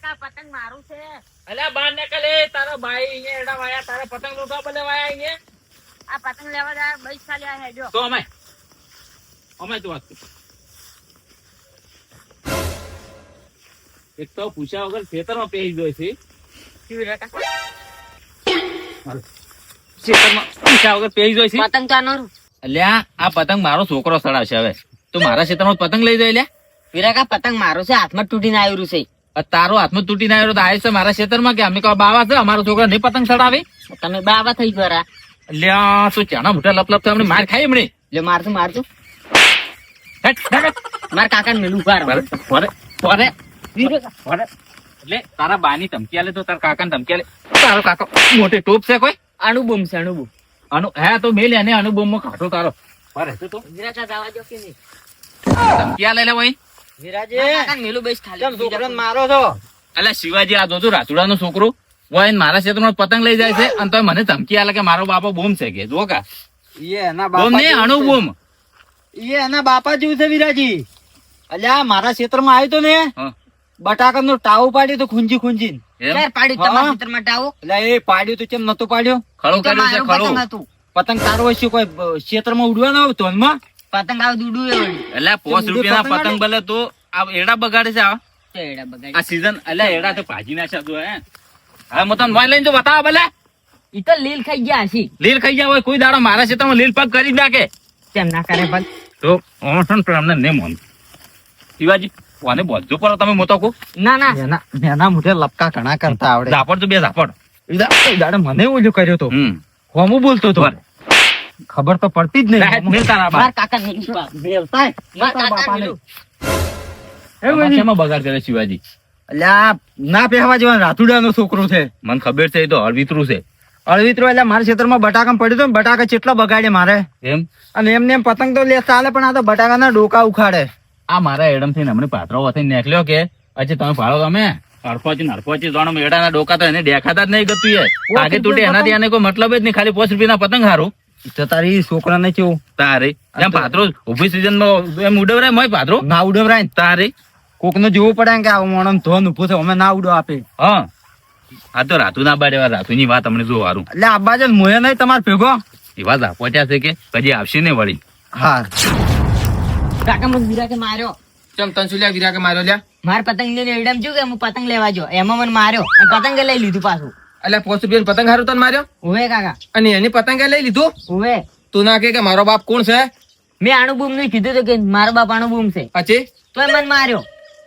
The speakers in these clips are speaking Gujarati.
કાકા પતંગ મારું છે. અલ્યા બાર ને કલે તારો ભાઈ અહીંયા એડા વાયા તારે પતંગ લૂંટવા બદલે વાયા અહીંયા. આ પતંગ લેવા જાય બસ ખાલી આ હેજો. તો અમે તો વાત એક તો પૂછ્યા વગર ખેતરમાં પેહી ગયો છે. કેવી રે કાકા? ખેતરમાં પૂછ્યા વગર પેહી ગયો છે. પતંગ તો આનો અલ્યા આ પતંગ મારો છોકરો સડાવશે હવે. તું મારા ખેતરમાં પતંગ લઈ જાય લ્યા. વિરાકા પતંગ મારું છે, હાથમાં તૂટીને આવ્યું છે. તારો હાથમાં તૂટીને આવ્યો તો આવે છે મારા ખેતરમાં કે અમે કહો બાવા છે અમારો છોકરો નહીં પતંગ ચડાવે. તમે બાવા થઈ ગયા. અલ્યા તું ચાના મોટા લપ અમને માર ખાઈ એમણે. લે મારતું હેટ, હેટ. માર કાકા ને મેલું ઉભા રહો. પોરે. એટલે તારા બાની ધમકી આલે તો તારા કાકા ધમકી આલે. તારો કાકો મોટી ટોપ છે કોઈ અણુબોમ છે અણુબોમ. હે તો મેલ એને અનુભવ માં ખાટો તારો તો વિરાકા જવા દો કે નહીં? ધમકી આલે લે ભાઈ. વિરાજે કાકા ને મેલું બસ ખાલી. છોકરાને મારો છો? અલ્યા શિવાજી આ જોજો રાતુડા નો છોકરો હોય મારા ક્ષેત્રમાં પતંગ લઈ જાય છે અને તો મને ધમકી આલે કે મારો બાપો બોમ છે કે જો કા બોમ ને અણુ બોમ. એના બાપા જેવું છે વિરાજી. અલ્યા મારા ક્ષેત્રમાં આવ્યો તો ને હા. બટાકા નું ટાવું પાડ્યું તો ખૂંજી ખૂંજી. એમ? ચાર પાડી તમારા ખેતરમાં ટાવો. એટલે એ પાડ્યું તો કેમ નતું પાડ્યું? ખડું તો કર્યું છે મારું ખડું. પતંગ હતું. પતંગ તારો હોય કોઈ ક્ષેત્રમાં ઉડવાનો હોય ધોનમાં? પતંગ આવ દૂડું એ વળી. એટલે 5 રૂપિયાના પતંગ ભલે તો આ એડા બગાડે છે આ ચેડા બગાડી. આ સીઝન એટલે એડા તો ભાજી નાખ્યા તું હે. હવે હું તને મોય લઈને તો બતાવો ભલે. ઈ તો લીલ ખાઈ ગયા હશે. લીલ ખાઈ જાય હોય કોઈ દાડો મારા ક્ષેત્રમાં લીલ પગ કરી જ નાખે કેમ ના કરે ભાઈ? તો અમને નહીં મોન શિવાજી કોને બોલજો પર તમે મોતો કો ના ના એના મોઢે લપકા ઘણા કરતા આવડે. ઝાપડ તો બે ઝાપડ. દાડે મને ઓલું કર્યો તો હોમું બોલતો તો ખબર તો પડતી જ નહીં. મેલ તારા બા માર કાકા નહીં ઉભા. માર કાકા મેલું. શેમાં બગાડ કરે શિવાજી? અલ્યા ના પહેવા જેવા રાતુડાનો છોકરો છે. મને ખબર છે એ તો હળવીતરું છે અળવિત્રો એટલે મારા ક્ષેત્રમાં બટાકા પડ્યું તો બટાકા કેટલા બગાડે મારે. એમ અને એમને એમ પતંગ તો લે ચાલે પણ આ તો બટાકાના ડોકા ઉખાડે. આ મારા એડમ થઈને હમણાં પાત્રો વથઈને નીકળ્યો કે હજી તમે ફાળો તમે હરપોચી જાણો એડાના ડોકા તો એને દેખાતા જ નહીં ગતું એ આગે તૂટે એનાથી આને કોઈ મતલબ જ નહીં ખાલી 5 રૂપિયાના પતંગ હારું. તો તારી છોકરાને કેવું તારે એમ પાત્રો ઉભી સીઝન માં એમ ઉડવરાય મોય પાત્રો ના ઉડવરાય ને તારે કોક નો જોવું પડે કે આ મોણમ ધોન ઉભું છે અમે ના ઉડો આપે. હા આ તો રાતુ ના બાડે રાતુની વાત અમને જો હારું એટલે આબા છે મોય નહીં તમારે ભેગો એવા ઝાપોટ્યા છે કે કદી આવશે ને વળી. હા કાકા મને વિરાકે માર્યો. ચમ તન સુલ્યા વિરા કે માર્યો લ્યા. માર પતંગ લઈને એડમ જો કે હું પતંગ લેવા જો એમાં મને માર્યો અને પતંગ લઈ લીધું પાછું. એટલે 5 રૂપિયા પતંગ હારું તને માર્યો ઉવે કાકા અને એની પતંગ લઈ લીધું. ઉવે તું ના કે મારો બાપ કોણ છે? મેં આણું બૂમ નહીં કીધું તો કે મારો બાપ આણું બૂમ છે અચી તોય મને માર્યો.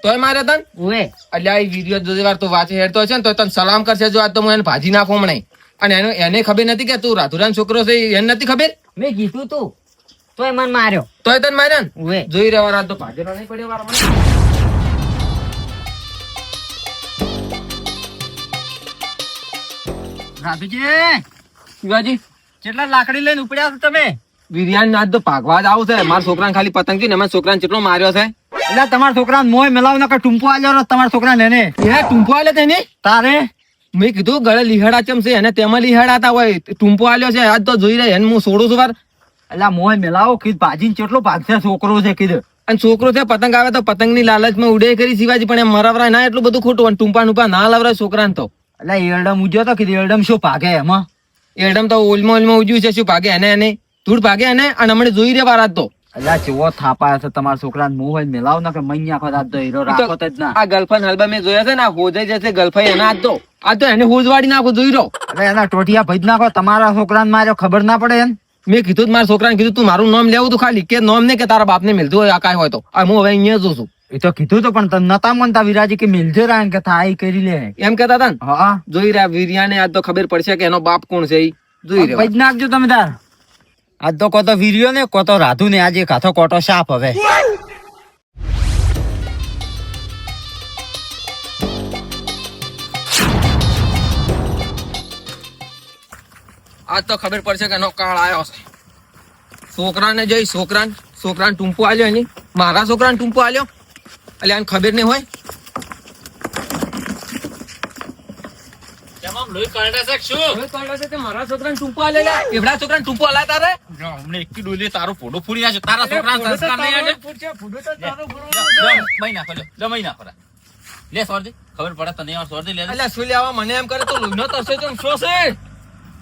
તોય માર્યો તન? ઉવે એટલે આ વિડીયો જોઈ વાર તું વાંચે હેડતો છે ને તો તને સલામ કરશે જો આજ તો હું એને ભાજી નાખું હમણાં. અને એને ખબર નથી કે તું રાધુરાન છોકરો છે એને નથી ખબર. મેં કીધું તું તોય મને માર્યો. તોય તને માર્યા ને? ઉવે જોઈ રહ્યા રાત તો ભાજેલો નહીં પડ્યો વાર મને. રાધુજી શિવાજી કેટલા લાકડી લઈને ઉપડ્યા છો તમે? વિરિયાન આજ તો ભાગવા જ આવું છે. મારા છોકરાને ખાલી પતંગ થી ને અમારા છોકરાને કેટલો માર્યો છે. એટલે તમારા છોકરાને મોય મેલાવ નકર ટૂંપો આલ્યો તમારા છોકરાને એને એ ટૂંપો આલે તેને તારે મેં કીધું ગળે લીહાડા ચમ છે અને તેમાં લીહાડાતા હોય ટૂંપો આલ્યો છે આજ તો જોઈ રહ્યા એને હું છોડું છું વાર. એટલે મોય મેલાવો કીધ ભાજીને કેટલો ભાગશે છોકરો છે કીધું. અને છોકરો છે પતંગ આવે તો પતંગ ની લાલચમાં ઉડે કરી શિવાજી પણ એમ મરાવરાય ના એટલું બધું ખોટું અને ટૂંપા ના લાવરાય છોકરાને તો. એટલે એરડમ ઉજ્યો તો કીધું એરડમ શું ભાગે એમાં? એરડમ તો ઓલમાં ઉજ્યું છે શું ભાગે એને ધૂળ ભાગે એને અને હમણાં જોઈ રહ્યા રાત તો. એટલે ચેવો થાપા છે તમારા છોકરાને મોહ હોય મેલાવ ના કે મઈ આખો રાત તો હીરો રાખો જ ના. આ ગર્લફ્રેન્ડ હલબા મેં જોયા છે ને હોજાઈ જશે ગર્લફ્રેન્ડ એના આ તો એને હોજવાડી નાખો જોઈ રહ્યો. એટલે એના ટોટિયા ભજ નાખો તમારા છોકરાને માર્યો ખબર ના પડે એમ. મેં કીધું મારા છોકરાને કીધું તું મારું નામ લેવું તું ખાલી કે નામ ને કે તારા બાપ ને મિલતું હોય આ કાંઈ હોય તો હું હવે અહીંયા જોઉં છું. એ તો કીધું તો પણ તને નતા મનતા વિરાજી કે મિલજે રાય કે થાય કરી લે એમ કેતા હતા ને. હા જોઈ રહ્યા વીરિયાને આજ તો ખબર પડશે કે એનો બાપ કોણ છે જોઈ રહ્યા ભજ નાખજો તમે તાર. આજ તો કોતો વીરિયો ને કોતો રાધુ ને આજે કાથો કોટો સાપ હવે. આજ તો ખબર પડશે કે એનો કાળ આવ્યો છે. છોકરાને જોઈ છોકરાને ટૂંપો આલ્યો એની મારા છોકરાને ટૂંપો આલ્યો એટલે આને ખબર નહીં હોય. મારા છોકરાને ટૂંપો આલ્યો એવડા છોકરાને ટૂંપો આલા તારે હમણાં એક ડોલી તારો ફોટો ફૂડી નાખ્યો તારા છોકરાને સંસ્કાર નહીં આલે. જમાઈ નાખો લે સોરજી ખબર પડે તને યાર સોરજી લે અલ્યા શું લેવા મને એમ કરે તો લોહીનો તરસે તો શું છે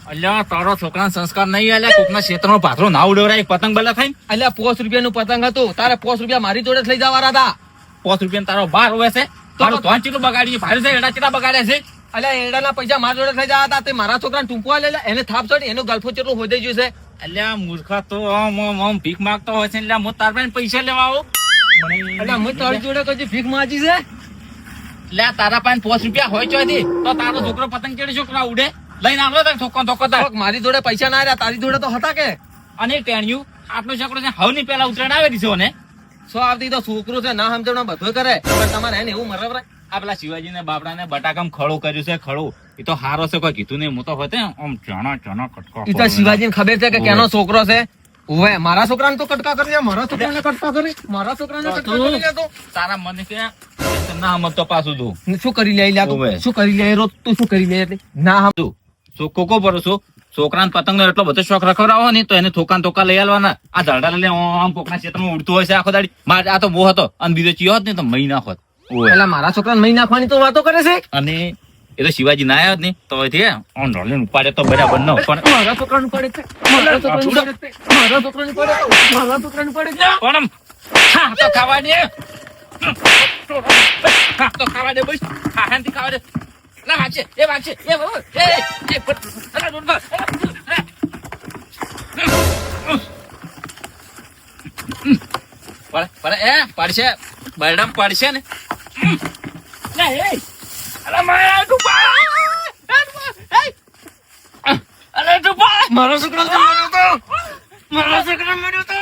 અલ્યા તારો છોકરાને સંસ્કાર નહીં આલ્યા કોકના ક્ષેત્રનો પાથરો ના ઉડવરાય પતંગ બલા ખાઈ અલ્યા 5 રૂપિયાનું પતંગ હતું તારે 5 રૂપિયા મારી જોડે જ લઈ જવાના હતા 5 રૂપિયા તારો બાર હોય છે તારો ધોન ચીલું બગાડી ભારે છે એડા ચીલા બગાડ્યા છે અલ્યા એડાના પૈસા મારી જોડે લઈ જવા હતા તે મારા છોકરાને ટૂંપવા લઈ લે એને થાપ ચડી એનો ગલ્ફો ચેટલો હોઈ ગયું છે અલ્યા મૂર્ખા તો આમ ભીખ માંગતો હોય છે એટલે હું તાર પાસે પૈસા લેવા આવું અલ્યા હું તારી જોડે કદી ભીખ માંગી છે લે તારા પાસે 5 રૂપિયા હોય ચોથી તો તારો છોકરો પતંગ કેડી છોકરા ઉડે લઈને આવલો તાર છોકરો ધોકો તાર મારી જોડે પૈસા ના રહ્યા તારી જોડે તો હતા કે અને ટેણ્યું આટલો છોકરો છે હવ ની પેલા ઉતરાણ આવે દીધો ને સો આવતી તો છોકરો છે ના સમજણ બધું કરે પણ તમારે એને એવું મરવરાય આ પેલા શિવાજી ને બાપડા ને બટાકામ ખડું કર્યું છે ખડું એ તો હારો છે કોઈ કીધું નહીં હું તો હોતે આમ ચણા ચણા કટકા ઈ તો શિવાજીને ખબર છે કે કેનો છોકરો છે ઓવે મારા છોકરાને તો કટકા કરી દે મારા છોકરાને કટકા કરી મારા છોકરાને કટકા કરી દે તો તારા મને કે ના હમ તો પાછું તું શું કરી લે લ્યા ઓવે. તું શું કરી લે રોજ તું શું કરી લે એટલે ના હમ તું કોકો પર છો છોકરાને પતંગ નો એટલો બધો શોખ રખવડાવો ને તો એને થોકાન તોકા લઈ આલવાના આ ઝાડા લઈને આમ કોકના ક્ષેત્રમાં ઉડતું હોય છે આખો દાડી માર આ તો બહુ હતો અને બીજો ચિયો હોત ને તો મહી નાખોત પેલા મારા છોકરાને મહી નાખવાની તો વાતો કરે છે અને એ તો શિવાજી ના આવ્યો જ નહીં તો અહીંથી આમ ઢોલીને ઉપાડે તો બરાબર ન પણ મારા છોકરાનું પડે છે મારા છોકરાનું પડે છે મારા છોકરાનું પડે છે મારા છોકરાનું પડે છે પણ આમ ખા તો ખાવા દે ખા તો ખાવા દે બસ ખા હાંતી ખાવા દે ના વાંચે એ વાંચે એ બાબુ એ અલા દોડ બસ પર એ પડશે બરડમ પડશે ને ના એ અલા મારા ડુબા અલા ડુબા મારા છોકરાને મર્યો તો મારા છોકરાને મર્યો તો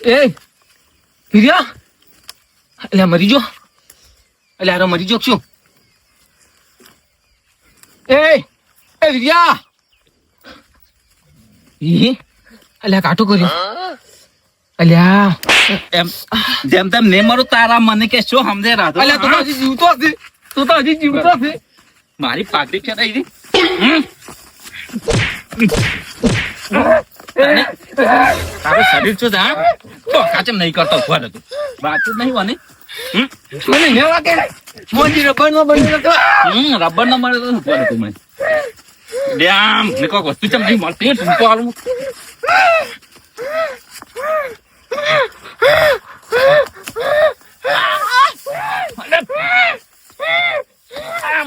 એ હીરા એટલે મરી જો એટલે આરો મરી જો શું એ વીર્યા ઈ અલ્યા કાટો કર્યો અલ્યા એમ જેમ તેમ ને મારું તારા મને કે શું સમજે રાધો અલ્યા તું તો હજી જીવતો છે તું તો હજી જીવતો છે મારી પાઘડી છે રહી તારું શરીર શું છે હા તો કાચમ નહીં કરતો ઉભા તું વાત જ નહીં વાની મને લેવા કે મોજી રબર નો બન્યો તો રબર ના મળે તો ઉભા તું મને ડેમ ને કોક વસ્તુ ચમ નહીં મળતી તું આલું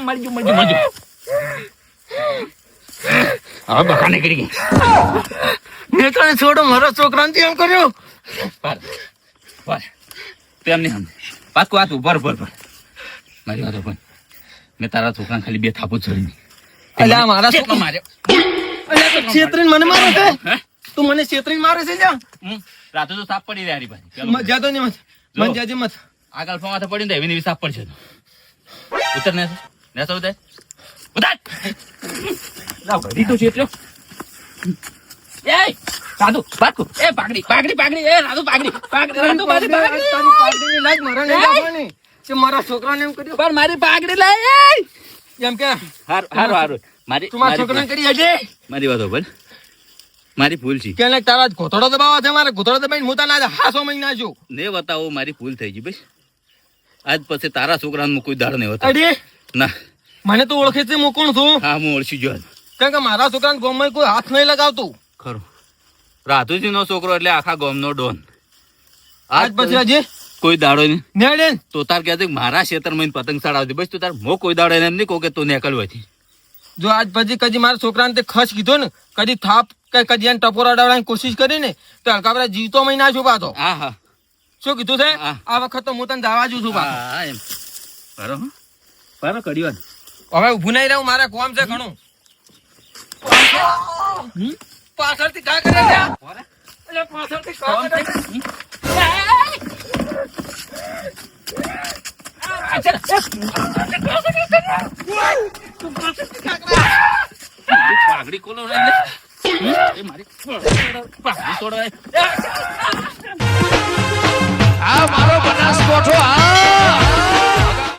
મરજુ હવે બકા નીકળી ગઈ મેં તને છોડો મારા છોકરાને એમ કર્યો તેમ નહીં સમજે પાછું વાત ઉભર મારી વાત પણ મેં તારા છોકરાને ખાલી 2 થાપો છોડી અલ્યા મારા છોકરા માર્યો અલ્યા તો છેતરીને મને મારે છે તું મને છેતરીને મારે છે જા રાતે તો સાપ પડી રહ્યા ભાઈ મત જાતો નહીં મત મત જાજે મત આગળ ફવાથે પડી ને એવી સાપ પડશે ઉતર ને નેસો ઉતર ઉતર ના ભરી તો છેતર્યો એ સાધુ બાકુ એ પાઘડી એ રાધુ પાઘડી રાધુ તારી પાર્ટીની લાજ મારા નહીં લાવવાની કે મારા છોકરાને એમ કર્યું પણ મારી પાઘડી લાય એમ કે હારું મારી તું મારા છોકરાને કરી હજે મારી વાત બોલ મારી ભૂલ છે કે તારા ઘોતડો દબાવા છે મારે ઘોતડો દબાઈને હું તને આજે 6 મહિના છું ને બતાવો મારી ભૂલ થઈ ગઈ ભાઈ આજ પછી તારા છોકરાને કોઈ દાડો નહીં હોતો અરે ના મને તો ઓળખે છે હું કોણ છું હા હું ઓળખી ગયો કારણ કે મારા છોકરાને ગોમમાં કોઈ હાથ નહીં લગાવતું ખરું રાધુજી નો છોકરો એટલે આખા ગામ નો ડોન આજ પછી હજી કોઈ દાડો નહીં નેડે તો તાર કે મારા ક્ષેત્રમાં પતંગ ચડાવતી બસ તું તાર મો કોઈ દાડો એને એમ નહીં કહું કે તું નીકળ્યો હતી જો આજ પછી કદી મારા છોકરાને તે ખર્ચ કીધો ને કદી થાપ કે કદી એને ટપોરા ડાળવાની કોશિશ કરી ને તો હલકા જીવતો મહિના છું પાછો હા હા શું કીધું છે હા. આ વખત તો હું તને દાવા જુ છું પાછો હા એમ બરો કરી વાત હવે ઉભું નહીં રહું મારે કોમ છે ઘણું પાછળથી કા કરે છે એટલે પાછળથી કા કરે છે? પાઘડી ખોલો રે લે. એ મારી પાઘડી છોડવાય. આ મારો બનાસકોઠો આ